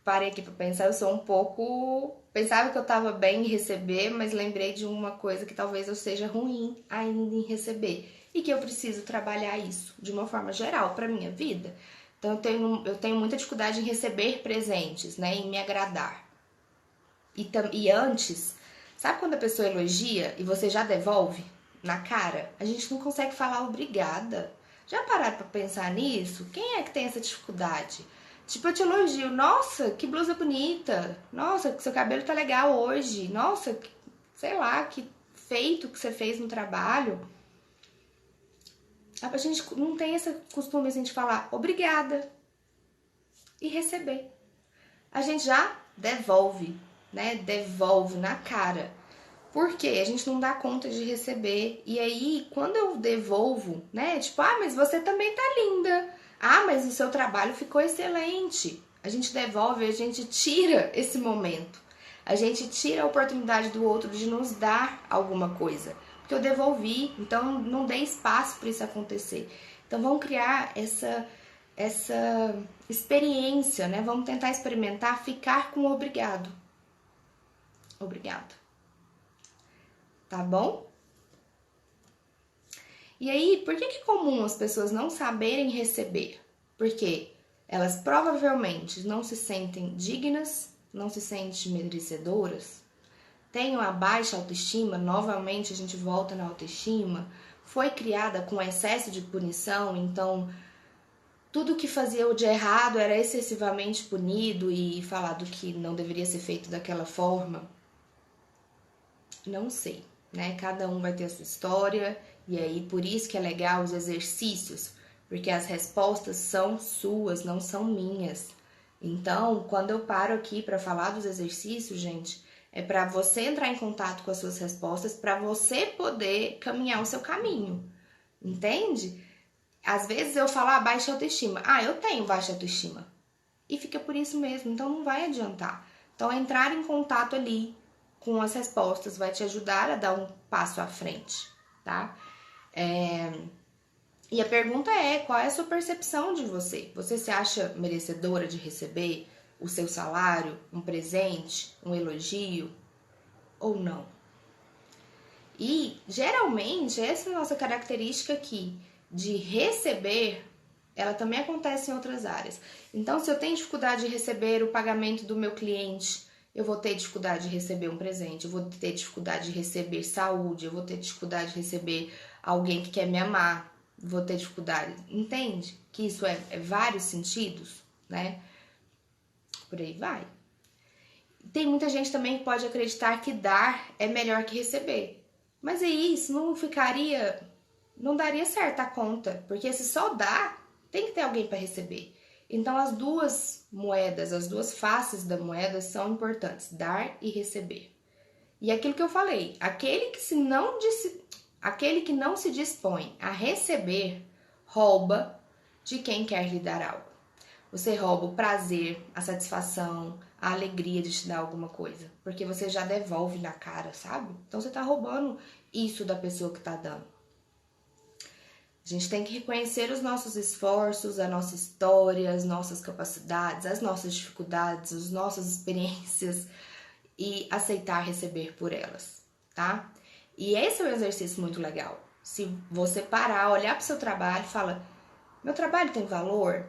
parei aqui para pensar, eu sou um pouco, pensava que eu estava bem em receber, mas lembrei de uma coisa que talvez eu seja ruim ainda em receber e que eu preciso trabalhar isso de uma forma geral para minha vida. Então eu tenho muita dificuldade em receber presentes, né, em me agradar. E antes, sabe quando a pessoa elogia e você já devolve na cara? A gente não consegue falar obrigada. Já pararam para pensar nisso? Quem é que tem essa dificuldade? Tipo, eu te elogio, nossa, que blusa bonita, nossa, seu cabelo tá legal hoje, nossa, sei lá, que feito que você fez no trabalho. A gente não tem esse costume assim, de falar obrigada e receber. A gente já devolve, né? Devolve na cara. Porque a gente não dá conta de receber. E aí, quando eu devolvo, né? Tipo, ah, mas você também tá linda. Ah, mas o seu trabalho ficou excelente. A gente devolve, a gente tira esse momento. A gente tira a oportunidade do outro de nos dar alguma coisa. Porque eu devolvi, então não dei espaço para isso acontecer. Então vamos criar essa experiência, né? Vamos tentar experimentar ficar com obrigado. Obrigado. Tá bom? E aí, por que é comum as pessoas não saberem receber? Porque elas provavelmente não se sentem dignas, não se sentem merecedoras, têm uma baixa autoestima, novamente a gente volta na autoestima, foi criada com excesso de punição, então tudo que fazia o de errado era excessivamente punido e falado que não deveria ser feito daquela forma. Não sei, né? Cada um vai ter a sua história e aí por isso que é legal os exercícios, porque as respostas são suas, não são minhas. Então, quando eu paro aqui para falar dos exercícios, gente, é para você entrar em contato com as suas respostas, para você poder caminhar o seu caminho. Entende? Às vezes eu falo, baixa autoestima. Ah, eu tenho baixa autoestima. E fica por isso mesmo, então não vai adiantar. Então, entrar em contato ali com as respostas vai te ajudar a dar um passo à frente, tá? E a pergunta é, qual é a sua percepção de você? Você se acha merecedora de receber o seu salário, um presente, um elogio ou não? E, geralmente, essa é a nossa característica aqui, de receber, ela também acontece em outras áreas. Então, se eu tenho dificuldade de receber o pagamento do meu cliente, eu vou ter dificuldade de receber um presente, eu vou ter dificuldade de receber saúde, eu vou ter dificuldade de receber alguém que quer me amar, vou ter dificuldade. Entende? Que isso é vários sentidos, né? Por aí vai. Tem muita gente também que pode acreditar que dar é melhor que receber. Mas aí isso não daria certo a conta, porque se só dá, tem que ter alguém para receber. Então as duas moedas, as duas faces da moeda são importantes, dar e receber. E aquilo que eu falei, aquele que não se dispõe a receber, rouba de quem quer lhe dar algo. Você rouba o prazer, a satisfação, a alegria de te dar alguma coisa, porque você já devolve na cara, sabe? Então você tá roubando isso da pessoa que tá dando. A gente tem que reconhecer os nossos esforços, a nossa história, as nossas capacidades, as nossas dificuldades, as nossas experiências e aceitar receber por elas, tá? E esse é um exercício muito legal. Se você parar, olhar para o seu trabalho e falar, meu trabalho tem valor?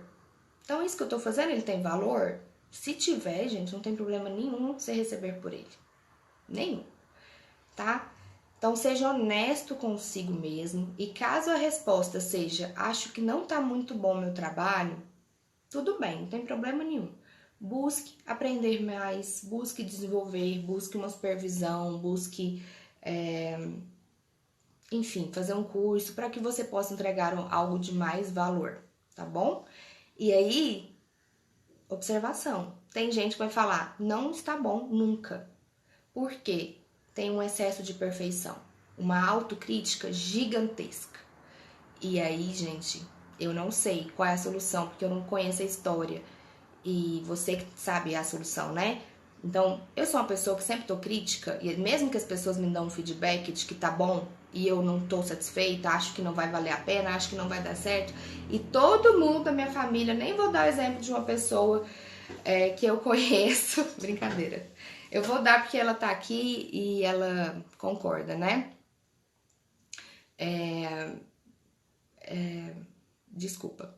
Então isso que eu tô fazendo, ele tem valor? Se tiver, gente, não tem problema nenhum você receber por ele. Nenhum, tá? Então seja honesto consigo mesmo e caso a resposta seja acho que não tá muito bom meu trabalho, tudo bem, não tem problema nenhum. Busque aprender mais, busque desenvolver, busque uma supervisão, busque, enfim, fazer um curso para que você possa entregar algo de mais valor, tá bom? E aí, observação. Tem gente que vai falar, não está bom nunca. Por quê? Tem um excesso de perfeição, uma autocrítica gigantesca. E aí, gente, eu não sei qual é a solução, porque eu não conheço a história. E você que sabe a solução, né? Então, eu sou uma pessoa que sempre tô crítica, e mesmo que as pessoas me dão um feedback de que tá bom e eu não tô satisfeita, acho que não vai valer a pena, acho que não vai dar certo, e todo mundo da minha família, nem vou dar o exemplo de uma pessoa que eu conheço, brincadeira. Eu vou dar porque ela tá aqui e ela concorda, né? Desculpa.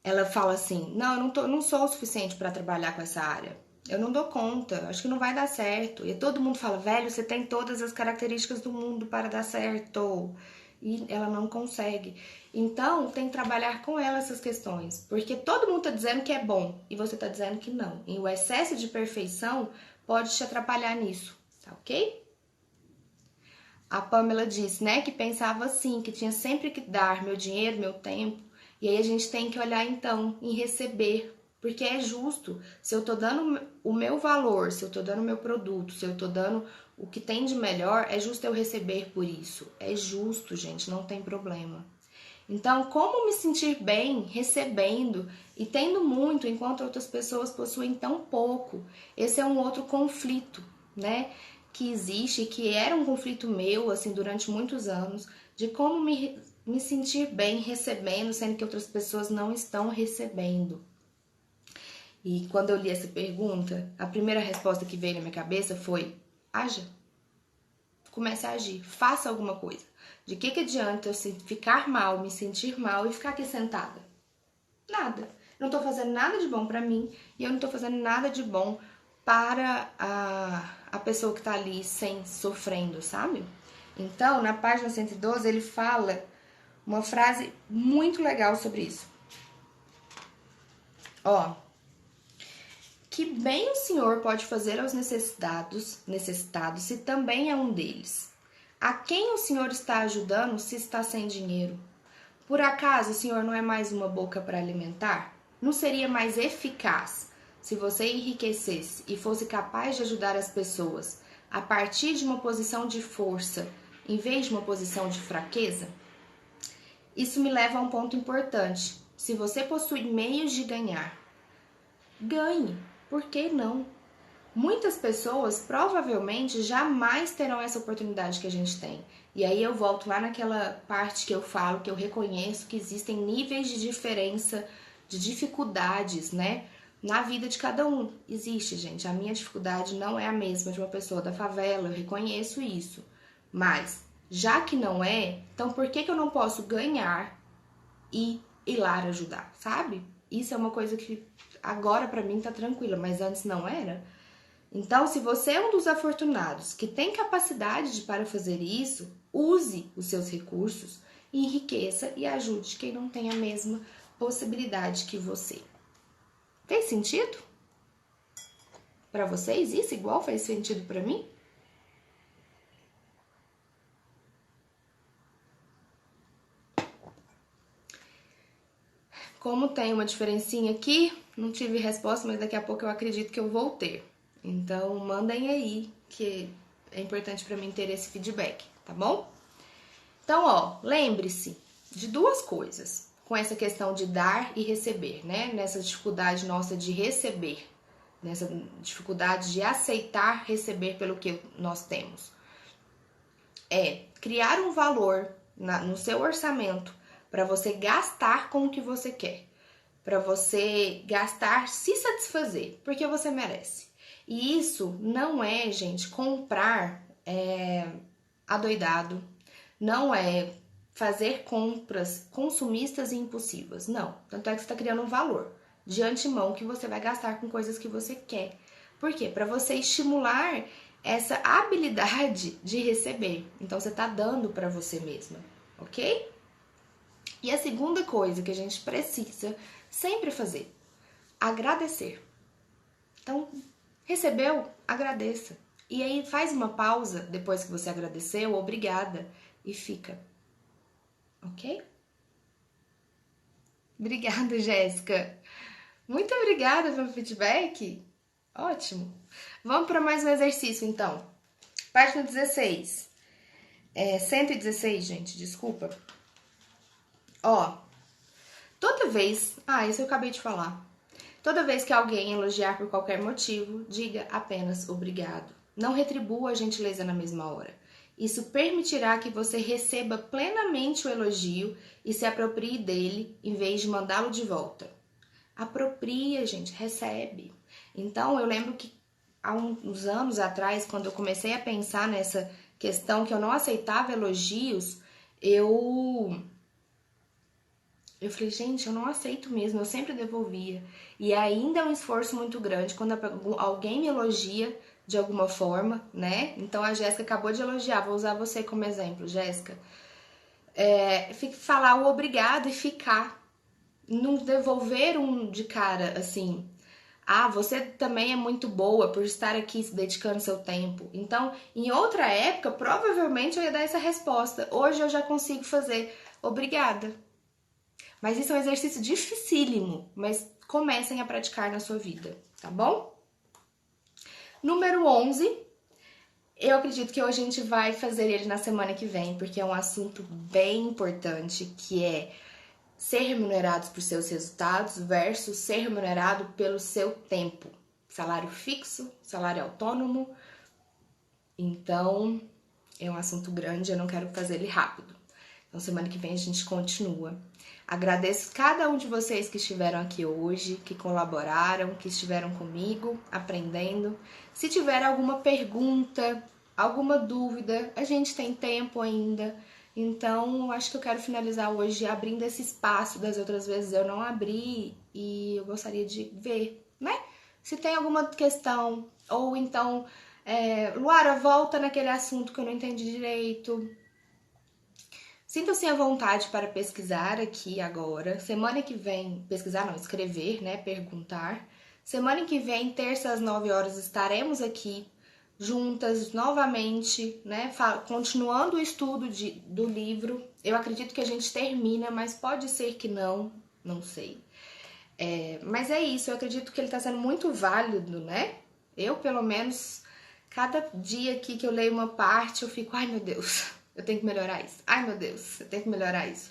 Ela fala assim: não, não sou o suficiente para trabalhar com essa área. Eu não dou conta, acho que não vai dar certo. E todo mundo fala: velho, você tem todas as características do mundo para dar certo. E ela não consegue. Então, tem que trabalhar com ela essas questões. Porque todo mundo tá dizendo que é bom e você tá dizendo que não. E o excesso de perfeição pode te atrapalhar nisso, tá ok? A Pamela disse, né, que pensava assim, que tinha sempre que dar meu dinheiro, meu tempo. E aí a gente tem que olhar então em receber, porque é justo. Se eu tô dando o meu valor, se eu tô dando o meu produto, se eu tô dando o que tem de melhor, é justo eu receber por isso. É justo, gente, não tem problema. Então, como me sentir bem recebendo e tendo muito enquanto outras pessoas possuem tão pouco? Esse é um outro conflito, né? Que existe, que era um conflito meu, assim, durante muitos anos, de como me sentir bem recebendo, sendo que outras pessoas não estão recebendo. E quando eu li essa pergunta, a primeira resposta que veio na minha cabeça foi: haja. Comece a agir, faça alguma coisa. De que adianta eu ficar mal, me sentir mal e ficar aqui sentada? Nada. Eu não tô fazendo nada de bom pra mim e eu não tô fazendo nada de bom para a pessoa que tá ali sofrendo, sabe? Então, na página 112, ele fala uma frase muito legal sobre isso. Ó, que bem o Senhor pode fazer aos necessitados se também é um deles. A quem o Senhor está ajudando se está sem dinheiro? Por acaso o Senhor não é mais uma boca para alimentar? Não seria mais eficaz se você enriquecesse e fosse capaz de ajudar as pessoas a partir de uma posição de força em vez de uma posição de fraqueza? Isso me leva a um ponto importante. Se você possui meios de ganhar, ganhe. Por que não? Muitas pessoas provavelmente jamais terão essa oportunidade que a gente tem. E aí eu volto lá naquela parte que eu falo, que eu reconheço que existem níveis de diferença, de dificuldades, né? Na vida de cada um. Existe, gente. A minha dificuldade não é a mesma de uma pessoa da favela, eu reconheço isso. Mas, já que não é, então por que eu não posso ganhar e ir lá ajudar, sabe? Isso é uma coisa que agora pra mim tá tranquila, mas antes não era. Então, se você é um dos afortunados que tem capacidade para fazer isso, use os seus recursos, enriqueça e ajude quem não tem a mesma possibilidade que você. Fez sentido? Para vocês isso igual fez sentido para mim? Como tem uma diferencinha aqui, não tive resposta, mas daqui a pouco eu acredito que eu vou ter. Então, mandem aí, que é importante para mim ter esse feedback, tá bom? Então, ó, lembre-se de duas coisas com essa questão de dar e receber, né? Nessa dificuldade nossa de receber, nessa dificuldade de aceitar receber pelo que nós temos. É criar um valor no seu orçamento para você gastar com o que você quer, para você gastar se satisfazer, porque você merece. E isso não é, gente, comprar adoidado, não é fazer compras consumistas e impulsivas, não. Tanto é que você está criando um valor de antemão que você vai gastar com coisas que você quer. Por quê? Para você estimular essa habilidade de receber. Então você está dando para você mesma, ok? E a segunda coisa que a gente precisa sempre fazer, agradecer. Então, recebeu? Agradeça. E aí faz uma pausa depois que você agradeceu, obrigada, e fica. Ok? Obrigada, Jéssica. Muito obrigada pelo feedback. Ótimo. Vamos para mais um exercício, então. Página 16. 116, gente, desculpa. Ó, toda vez... Ah, isso eu acabei de falar. Toda vez que alguém elogiar por qualquer motivo, diga apenas obrigado. Não retribua a gentileza na mesma hora. Isso permitirá que você receba plenamente o elogio e se aproprie dele em vez de mandá-lo de volta. Apropria, gente, recebe. Então, eu lembro que há uns anos atrás, quando eu comecei a pensar nessa questão que eu não aceitava elogios, eu falei, gente, eu não aceito mesmo, eu sempre devolvia. E ainda é um esforço muito grande quando alguém me elogia de alguma forma, né? Então a Jéssica acabou de elogiar, vou usar você como exemplo, Jéssica. Falar o obrigado e ficar. Não devolver um de cara assim. Ah, você também é muito boa por estar aqui se dedicando seu tempo. Então, em outra época, provavelmente eu ia dar essa resposta. Hoje eu já consigo fazer. Obrigada. Mas isso é um exercício dificílimo, mas comecem a praticar na sua vida, tá bom? Número 11, eu acredito que hoje a gente vai fazer ele na semana que vem, porque é um assunto bem importante, que é ser remunerados por seus resultados versus ser remunerado pelo seu tempo. Salário fixo, salário autônomo. Então, é um assunto grande, eu não quero fazer ele rápido. Então, semana que vem a gente continua. Agradeço cada um de vocês que estiveram aqui hoje, que colaboraram, que estiveram comigo, aprendendo. Se tiver alguma pergunta, alguma dúvida, a gente tem tempo ainda. Então, acho que eu quero finalizar hoje abrindo esse espaço. Das outras vezes eu não abri e eu gostaria de ver, né? Se tem alguma questão, ou então, Luara, volta naquele assunto que eu não entendi direito. Sintam-se à vontade para pesquisar aqui agora. Semana que vem, pesquisar não, escrever, né? Perguntar. Semana que vem, terça às 9 horas, estaremos aqui juntas novamente, né? Continuando o estudo do livro. Eu acredito que a gente termina, mas pode ser que não, não sei. Mas é isso, eu acredito que ele está sendo muito válido, né? Eu, pelo menos, cada dia aqui que eu leio uma parte, eu fico, ai meu Deus, eu tenho que melhorar isso. Ai meu Deus, eu tenho que melhorar isso.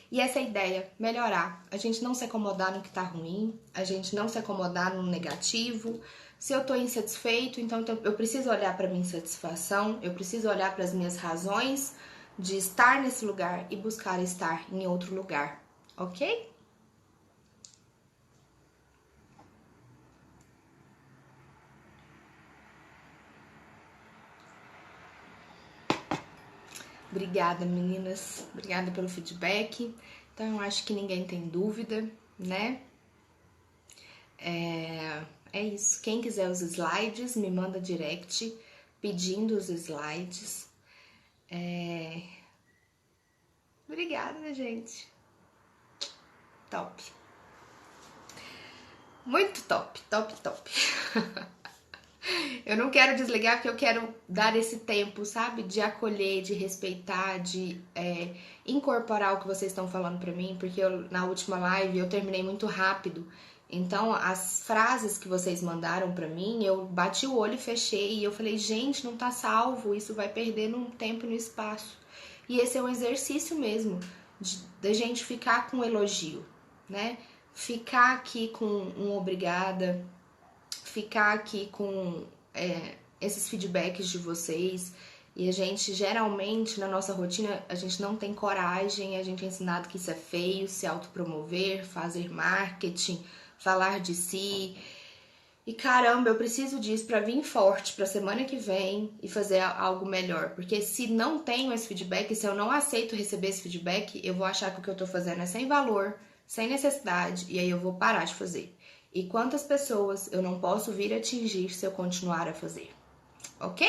E essa é a ideia, melhorar. A gente não se acomodar no que tá ruim, a gente não se acomodar no negativo. Se eu tô insatisfeito, então eu preciso olhar para minha insatisfação, eu preciso olhar para as minhas razões de estar nesse lugar e buscar estar em outro lugar, ok? Obrigada, meninas. Obrigada pelo feedback. Então eu acho que ninguém tem dúvida, né? É isso. Quem quiser os slides, me manda direct pedindo os slides. Obrigada, gente. Top. Muito top, top, top. Eu não quero desligar porque eu quero dar esse tempo, sabe? De acolher, de respeitar, de incorporar o que vocês estão falando pra mim, porque na última live eu terminei muito rápido. Então, as frases que vocês mandaram pra mim, eu bati o olho e fechei. E eu falei, gente, não tá salvo, isso vai perder no tempo e no espaço. E esse é um exercício mesmo, da gente ficar com elogio, né? Ficar aqui com um obrigada, ficar aqui com esses feedbacks de vocês. E a gente, geralmente, na nossa rotina, a gente não tem coragem, a gente é ensinado que isso é feio, se autopromover, fazer marketing, falar de si. E caramba, eu preciso disso pra vir forte pra semana que vem e fazer algo melhor. Porque se não tenho esse feedback, se eu não aceito receber esse feedback, eu vou achar que o que eu tô fazendo é sem valor, sem necessidade, e aí eu vou parar de fazer. E quantas pessoas eu não posso vir atingir se eu continuar a fazer? Ok?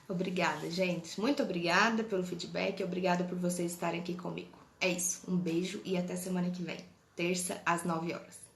Obrigada, gente. Muito obrigada pelo feedback, obrigada por vocês estarem aqui comigo. É isso. Um beijo e até semana que vem, terça às 9 horas.